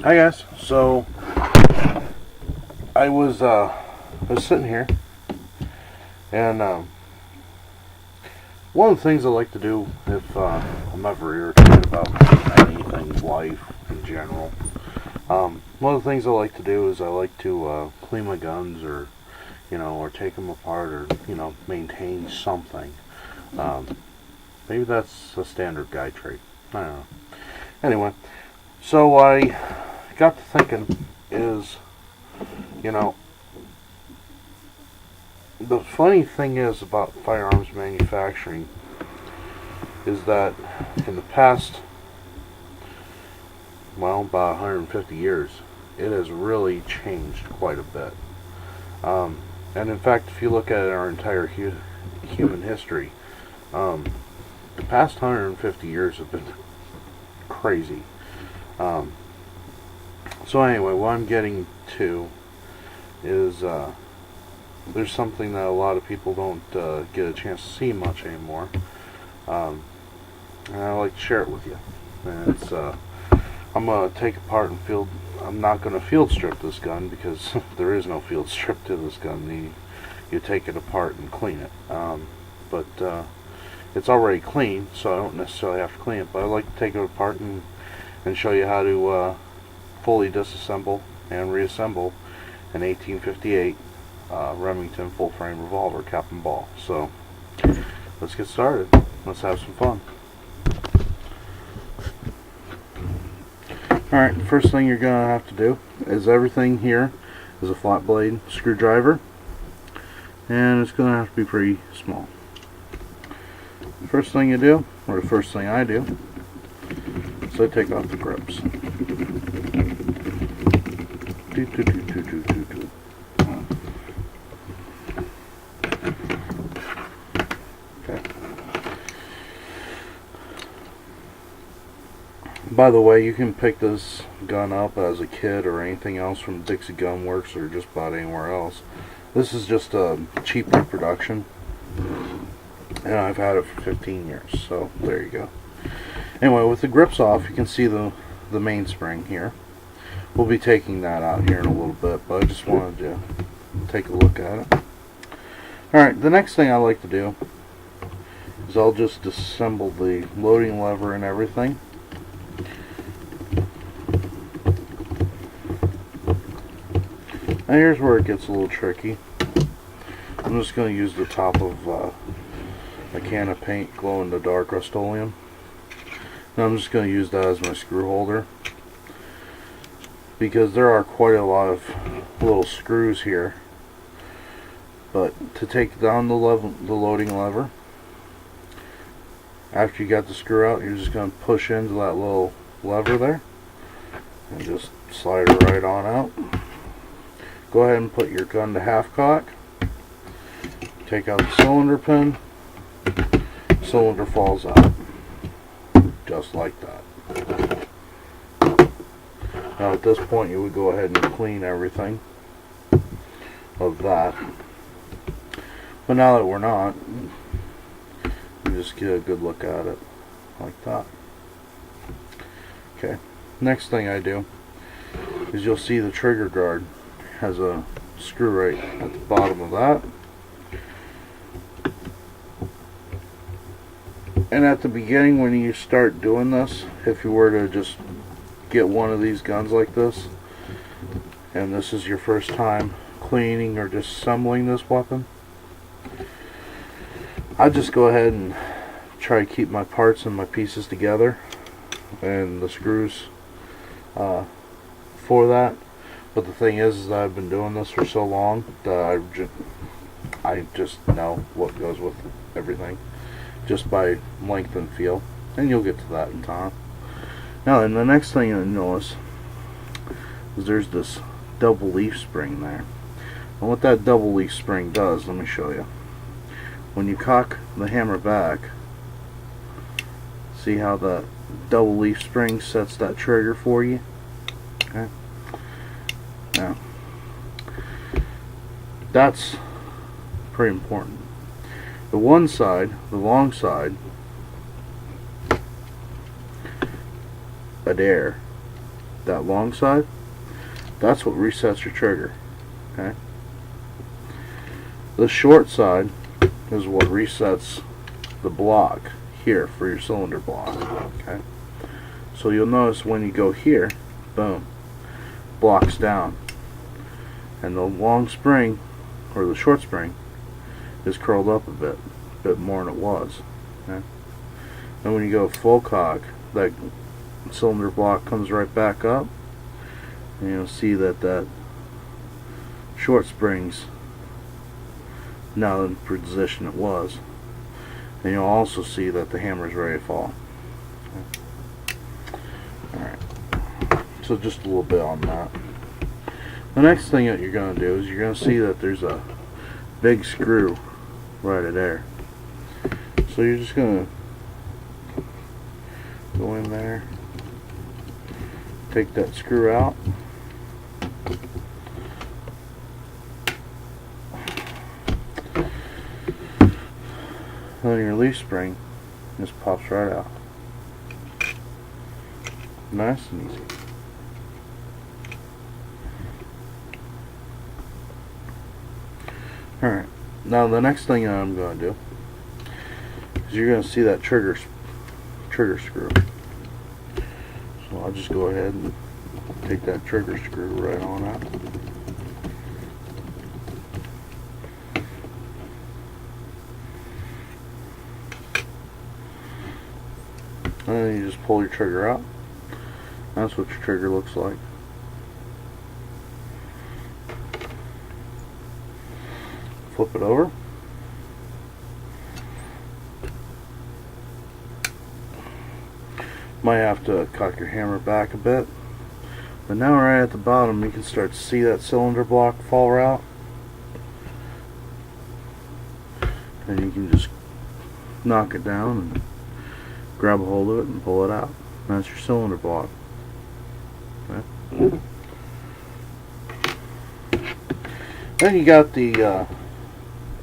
Hi guys. So I was sitting here, and one of the things I like to do if I'm ever irritated about anything, life in general, one of the things I like to do is I like to clean my guns, or or take them apart, or maintain something. Maybe that's a standard guy trait. I don't know. Anyway, so I got to thinking, is, the funny thing is about firearms manufacturing is that in the past, well, about 150 years, it has really changed quite a bit. And in fact, if you look at our entire human history, the past 150 years have been crazy. So anyway, what I'm getting to is there's something that a lot of people don't get a chance to see much anymore, and I like to share it with you. And it's I'm gonna take apart and field. I'm not gonna field strip this gun because there is no field strip to this gun. You take it apart and clean it, but it's already clean, so I don't necessarily have to clean it. But I like to take it apart and show you how to fully disassemble and reassemble an 1858 Remington full-frame revolver, cap and ball. So let's get started. Let's have some fun. Alright, first thing you're going to have to do is everything here is a flat blade screwdriver, and it's going to have to be pretty small. First thing you do, or the first thing I do, is I take off the grips. Okay. By the way, you can pick this gun up as a kit or anything else from Dixie Gun Works or just about anywhere else. This is just a cheap reproduction, and I've had it for 15 years, so there you go. Anyway, with the grips off, you can see the mainspring here. We'll be taking that out here in a little bit, but I just wanted to take a look at it. Alright, the next thing I like to do is I'll just disassemble the loading lever and everything. Now here's where it gets a little tricky. I'm just going to use the top of a can of paint, glow-in-the-dark Rust-Oleum. Now I'm just going to use that as my screw holder, because there are quite a lot of little screws here. But to take down the loading lever, after you got the screw out, you're just going to push into that little lever there and just slide it right on out. Go ahead and put your gun to half cock. Take out the cylinder pin. Cylinder falls out. Just like that. Now at this point you would go ahead and clean everything of that. But now that we're not, you just get a good look at it like that. Okay, next thing I do is you'll see the trigger guard has a screw right at the bottom of that. And at the beginning, when you start doing this, if you were to just get one of these guns like this, and this is your first time cleaning or disassembling this weapon, I just go ahead and try to keep my parts and my pieces together and the screws for that. But the thing is that I've been doing this for so long that I just know what goes with everything, just by length and feel, and you'll get to that in time. Now, and the next thing you'll notice is there's this double leaf spring there. And what that double leaf spring does, let me show you. When you cock the hammer back, see how the double leaf spring sets that trigger for you? Okay. Now, that's pretty important. The one side, the long side, Adair, that long side, that's what resets your trigger. Okay. The short side is what resets the block here for your cylinder block. Okay. So you'll notice when you go here, boom, block's down, and the long spring or the short spring is curled up a bit more than it was. Okay. And when you go full cog, that cylinder block comes right back up, and you'll see that that short spring's now in the position it was, and you'll also see that the hammer is ready to fall. Alright, so just a little bit on that. The next thing that you're going to do is you're going to see that there's a big screw right there. So you're just going to go in there, take that screw out, and then your leaf spring just pops right out. Nice and easy. Alright, now the next thing I'm going to do is you're going to see that trigger screw. So I'll just go ahead and take that trigger screw right on out. And then you just pull your trigger out. That's what your trigger looks like. Flip it over. Might have to cock your hammer back a bit. But now right at the bottom you can start to see that cylinder block fall out. And you can just knock it down and grab a hold of it and pull it out. That's your cylinder block. Okay. Then you got the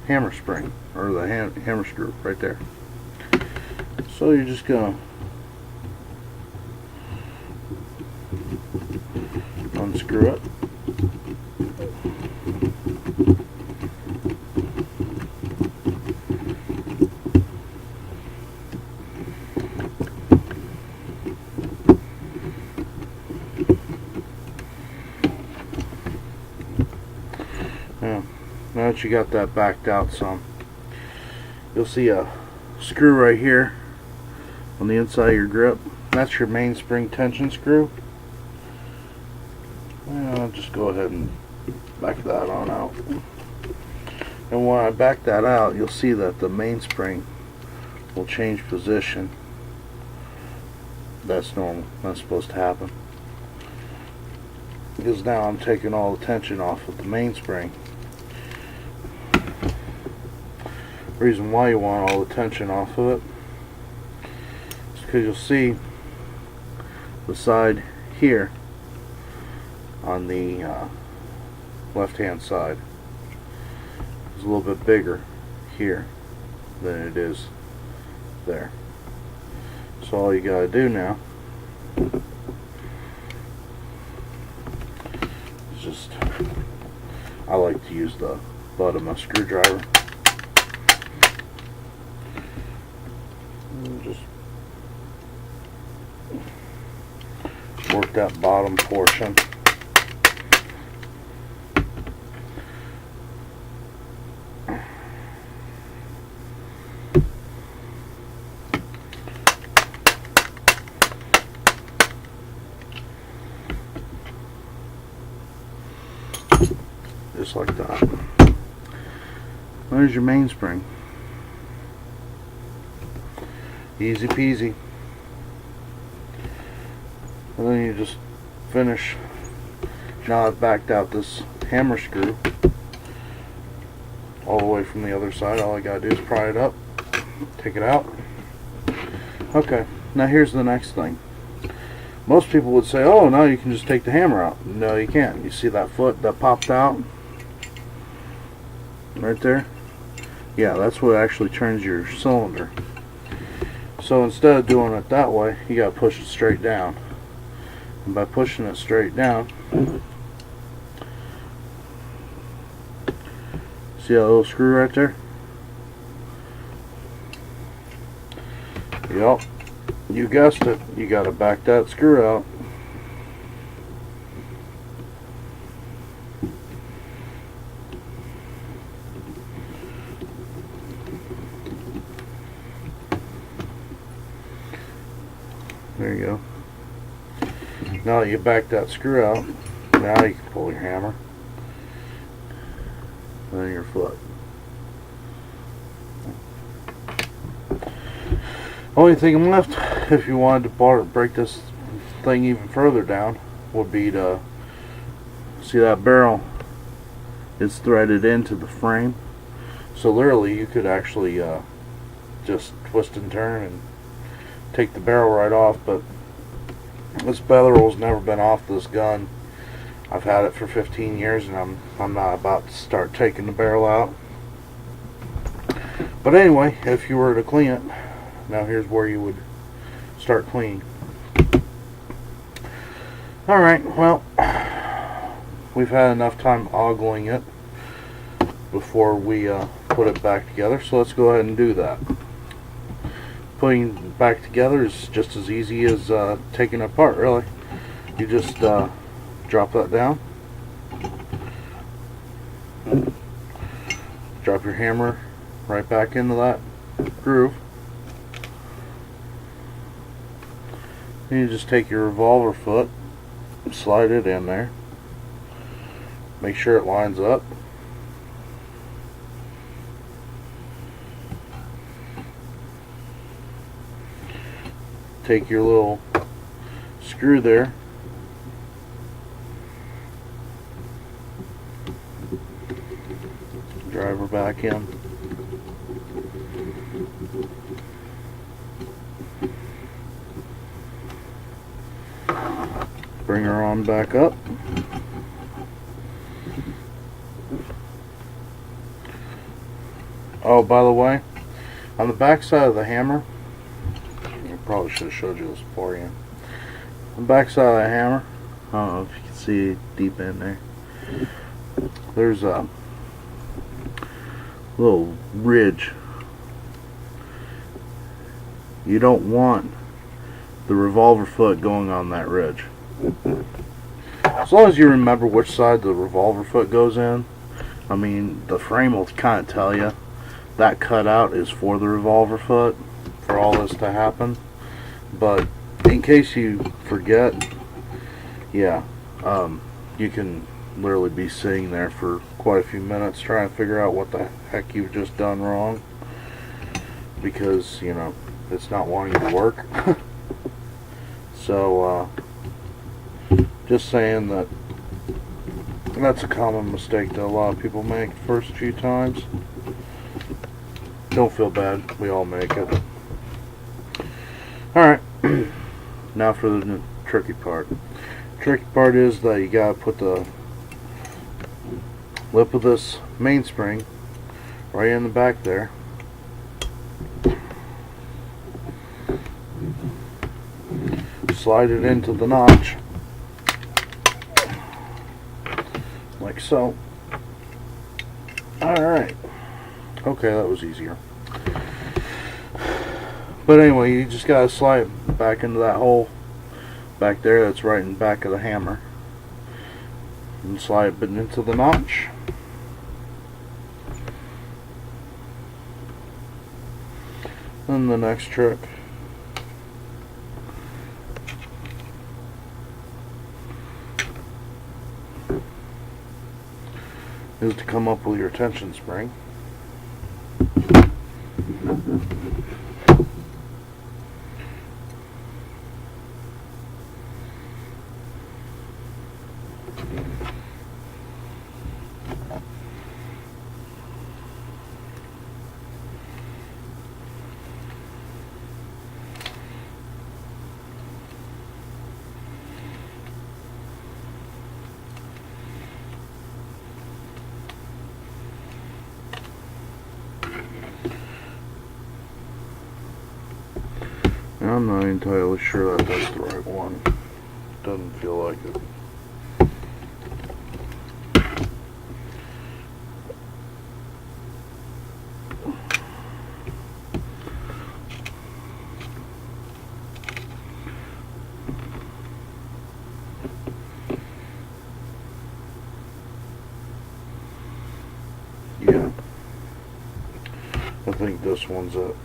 hammer spring, or the hammer screw right there. So you're just gonna unscrew it. Now that you got that backed out some, you'll see a screw right here on the inside of your grip. That's your mainspring tension screw. And I'll just go ahead and back that on out. And when I back that out, you'll see that the mainspring will change position. That's normal. That's supposed to happen. Because now I'm taking all the tension off of the mainspring. Reason why you want all the tension off of it is because you'll see the side here on the left hand side is a little bit bigger here than it is there. So all you gotta do now is just, I like to use the butt of my screwdriver. Just work that bottom portion. Just like that. There's your mainspring. Easy peasy. And then you just finish. Now I've backed out this hammer screw all the way from the other side. All I gotta do is pry it up, take it out. Okay, now here's the next thing. Most people would say, oh, now you can just take the hammer out. No, you can't. You see that foot that popped out right there? Yeah, that's what actually turns your cylinder. So instead of doing it that way, you gotta push it straight down. And by pushing it straight down, see that little screw right there? Yup, you guessed it. You got to back that screw out. There you go. Now that you back that screw out, now you can pull your hammer and then your foot. Only thing left, if you wanted to break this thing even further down, would be to see that barrel is threaded into the frame. So literally you could actually just twist and turn and take the barrel right off, but this barrel's never been off this gun. I've had it for 15 years and I'm not about to start taking the barrel out. But anyway, if you were to clean it, now here's where you would start cleaning. Alright, well, we've had enough time ogling it before we put it back together, so let's go ahead and do that. Putting it back together is just as easy as taking it apart, really. You just drop that down, drop your hammer right back into that groove, and you just take your revolver foot, slide it in there, make sure it lines up. Take your little screw there, drive her back in, bring her on back up, oh, by the way, on the back side of the hammer, probably should have showed you this before you. The back side of the hammer, I don't know if you can see deep in there, there's a little ridge. You don't want the revolver foot going on that ridge. As long as you remember which side the revolver foot goes in, I mean, the frame will kind of tell you that cutout is for the revolver foot for all this to happen. But in case you forget, yeah, you can literally be sitting there for quite a few minutes trying to figure out what the heck you've just done wrong, because, you know, it's not wanting to work. So, just saying that that's a common mistake that a lot of people make the first few times. Don't feel bad, we all make it. Alright, now for the tricky part. Tricky part is that you gotta put the lip of this mainspring right in the back there. Slide it into the notch, like so. Alright, okay, that was easier. But anyway, you just gotta slide it back into that hole back there that's right in the back of the hammer, and slide it into the notch. And the next trick is to come up with your tension spring. I'm not entirely sure that that's the right one. Doesn't feel like it. Yeah, I think this one's it.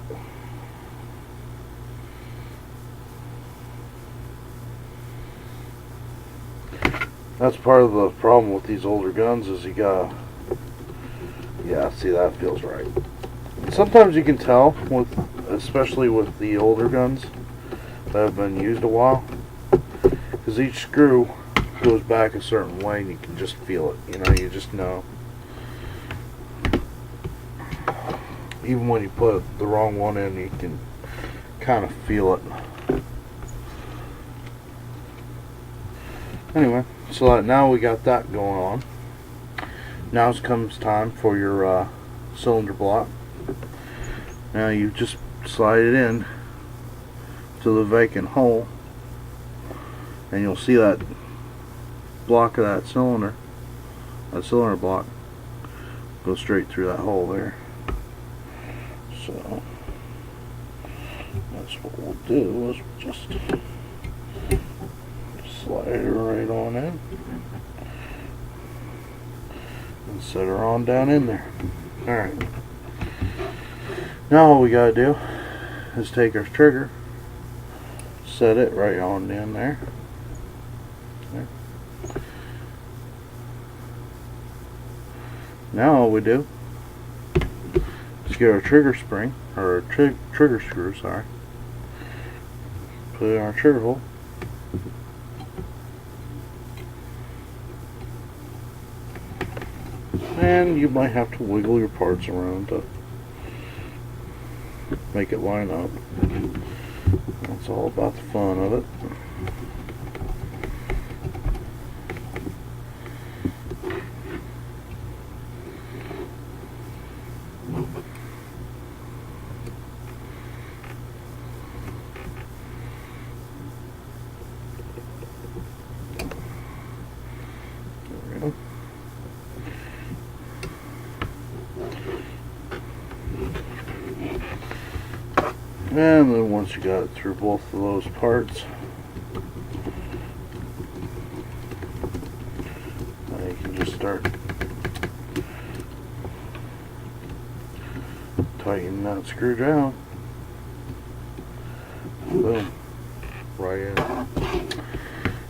That's part of the problem with these older guns is you gotta, yeah, see, that feels right. Sometimes you can tell, with, especially with the older guns that have been used a while, because each screw goes back a certain way and you can just feel it, you know, you just know. Even when you put the wrong one in, you can kind of feel it. Anyway, so now we got that going on. Now comes time for your cylinder block. Now you just slide it in to the vacant hole, and you'll see that block of that cylinder block, go straight through that hole there. So that's what we'll do, is just slide her right on in and set her on down in there. Alright, now all we gotta do is take our trigger, set it right on in there. Okay. Now all we do is get our trigger spring, or our trigger screw, sorry, put it in our trigger hole, and you might have to wiggle your parts around to make it line up. That's all about the fun of it. There we go. And then once you got it through both of those parts, now you can just start tightening that screw down. Boom. Right in.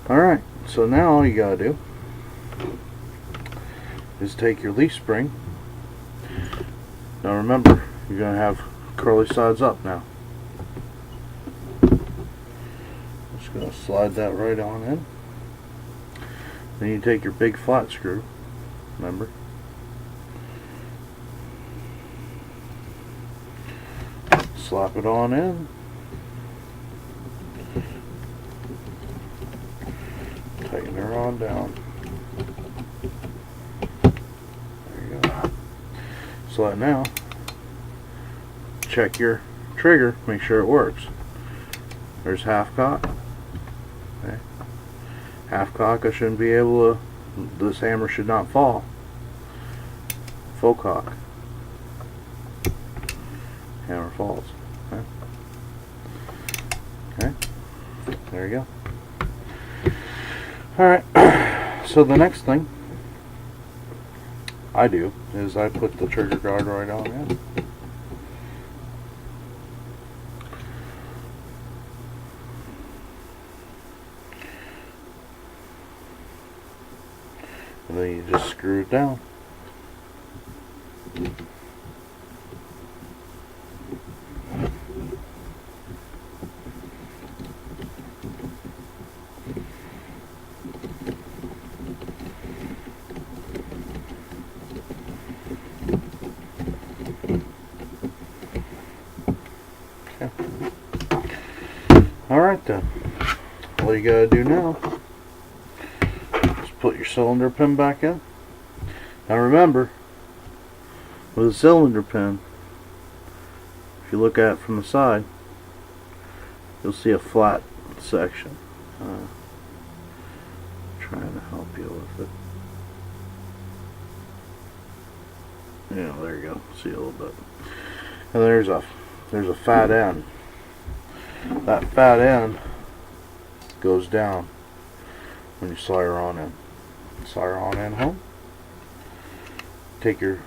Alright, so now all you gotta do is take your leaf spring. Now remember, you're gonna have curly sides up now. Just gonna slide that right on in. Then you take your big flat screw, remember, slap it on in, tighten her on down. There you go. So now, check your trigger, make sure it works. There's half cock. Okay. Half cock, I shouldn't be able to, this hammer should not fall. Full cock, hammer falls. Okay. Okay. There you go. Alright, so the next thing I do is I put the trigger guard right on in. And then you just screw it down. Okay. Alright then. All you gotta do now, put your cylinder pin back in. Now remember, with a cylinder pin, if you look at it from the side, you'll see a flat section. trying to help you with it. Yeah, there you go. See a little bit. And there's a fat end. That fat end goes down when you solder on in. Solder on in home. Take your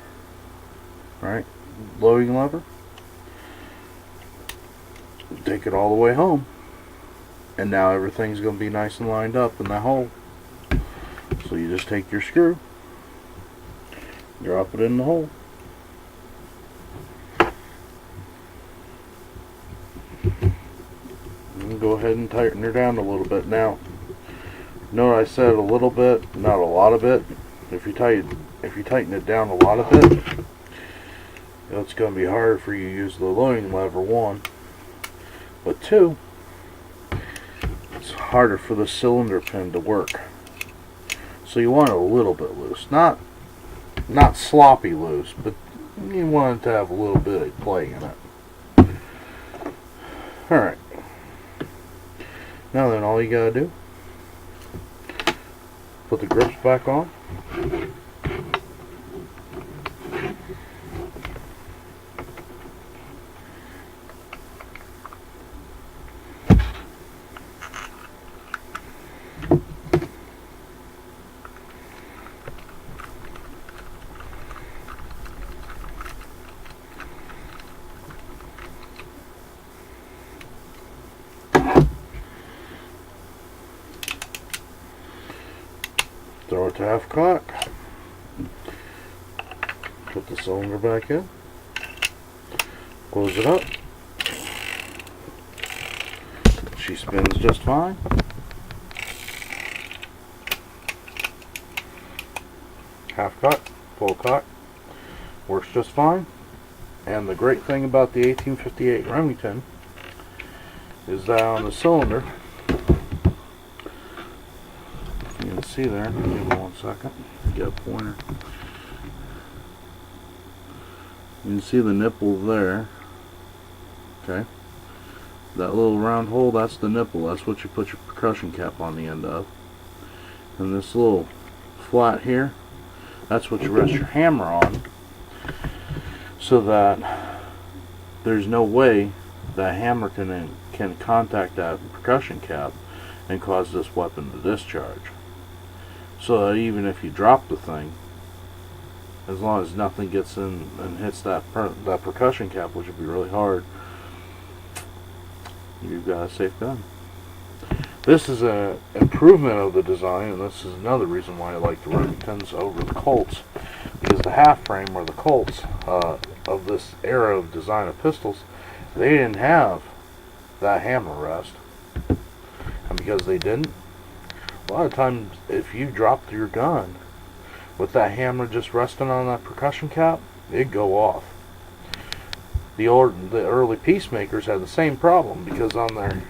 loading lever. Take it all the way home. And now everything's going to be nice and lined up in that hole. So you just take your screw, drop it in the hole. And go ahead and tighten her down a little bit. Now, note I said a little bit, not a lot of it. If you tighten it down a lot of it, it's going to be harder for you to use the loading lever, one. But two, it's harder for the cylinder pin to work. So you want it a little bit loose. Not sloppy loose, but you want it to have a little bit of play in it. Alright. Now then, all you gotta do, put the grips back on. Throw it to half cock. Put the cylinder back in. Close it up. She spins just fine. Half cock, full cock, works just fine. And the great thing about the 1858 Remington is that on the cylinder, you can see there, give me 1 second, get a pointer. You can see the nipple there. Okay. That little round hole, that's the nipple. That's what you put your percussion cap on the end of. And this little flat here, that's what you rest your hammer on, so that there's no way that hammer can contact that percussion cap and cause this weapon to discharge. So that even if you drop the thing, as long as nothing gets in and hits that percussion cap, which would be really hard, you've got a safe gun. This is an improvement of the design, and this is another reason why I like the Remingtons over the Colts, because the half frame or the Colts of this era of design of pistols, they didn't have that hammer rest, and because they didn't, a lot of times if you dropped your gun with that hammer just resting on that percussion cap, it'd go off. The early peacemakers had the same problem, because on their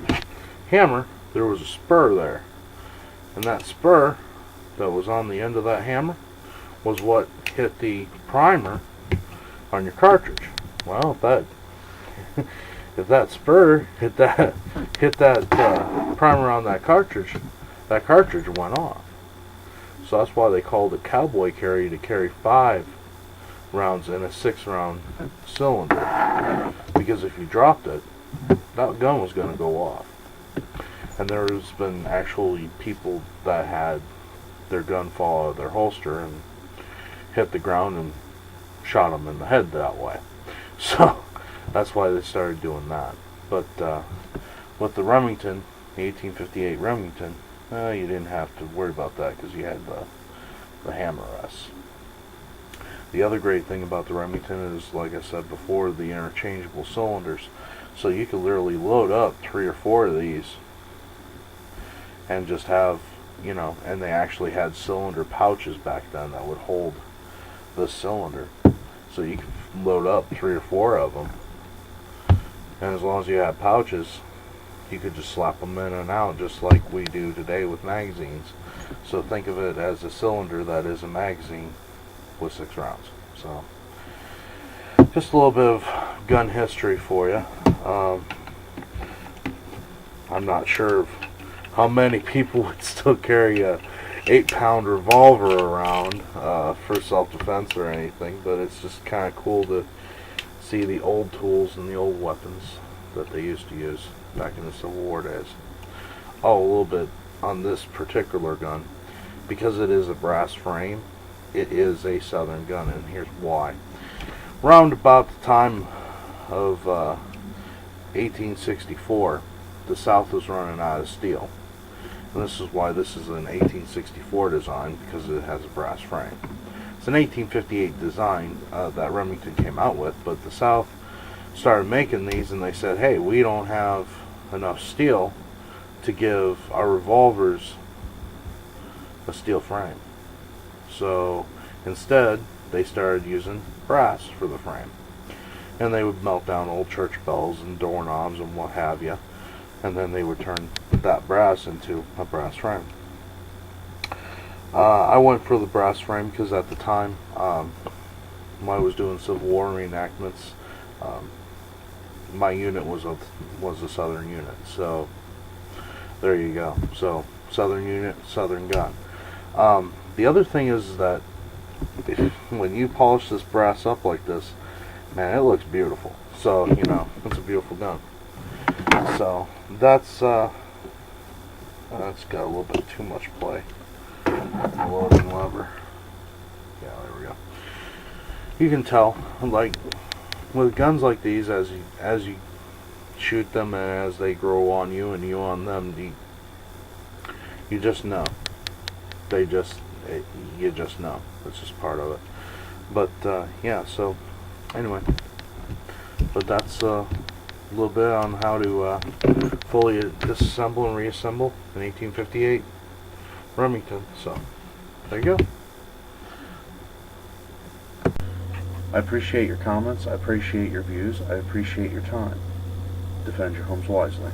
hammer there was a spur there, and that spur that was on the end of that hammer was what hit the primer on your cartridge. Well, if that spur hit that primer on that cartridge went off. So that's why they called it cowboy carry, to carry 5 rounds in a 6-round cylinder, because if you dropped it, that gun was going to go off. And there's been actually people that had their gun fall out of their holster and hit the ground and shot them in the head that way. So that's why they started doing that. But with the Remington, the 1858 Remington, you didn't have to worry about that, because you had the hammer rests. The other great thing about the Remington is, like I said before, the interchangeable cylinders. So you could literally load up 3 or 4 of these and just have, and they actually had cylinder pouches back then that would hold the cylinder. So you could load up 3 or 4 of them, and as long as you had pouches, you could just slap them in and out, just like we do today with magazines. So think of it as a cylinder that is a magazine with 6 rounds. So just a little bit of gun history for you. I'm not sure how many people would still carry a 8-pound revolver around for self-defense or anything, but it's just kind of cool to see the old tools and the old weapons that they used to use back in the Civil War days. Oh, a little bit on this particular gun. Because it is a brass frame, it is a Southern gun, and here's why. Around about the time of 1864, the South was running out of steel. And this is why this is an 1864 design, because it has a brass frame. It's an 1858 design that Remington came out with, but the South started making these, and they said, hey, we don't have enough steel to give our revolvers a steel frame. So instead, they started using brass for the frame. And they would melt down old church bells and doorknobs and what have you, and then they would turn that brass into a brass frame. I went for the brass frame because at the time, when I was doing Civil War reenactments, my unit was a Southern unit. So there you go. So Southern unit, Southern gun. The other thing is that when you polish this brass up like this, man, it looks beautiful. So, you know, it's a beautiful gun. So that's got a little bit too much play. Loading lever. Yeah, there we go. You can tell, like with guns like these, as you shoot them and as they grow on you and you on them, you just know. You just know. It's just part of it. But yeah. So anyway, but that's a little bit on how to fully disassemble and reassemble an 1858 Remington. So there you go. I appreciate your comments. I appreciate your views. I appreciate your time. Defend your homes wisely.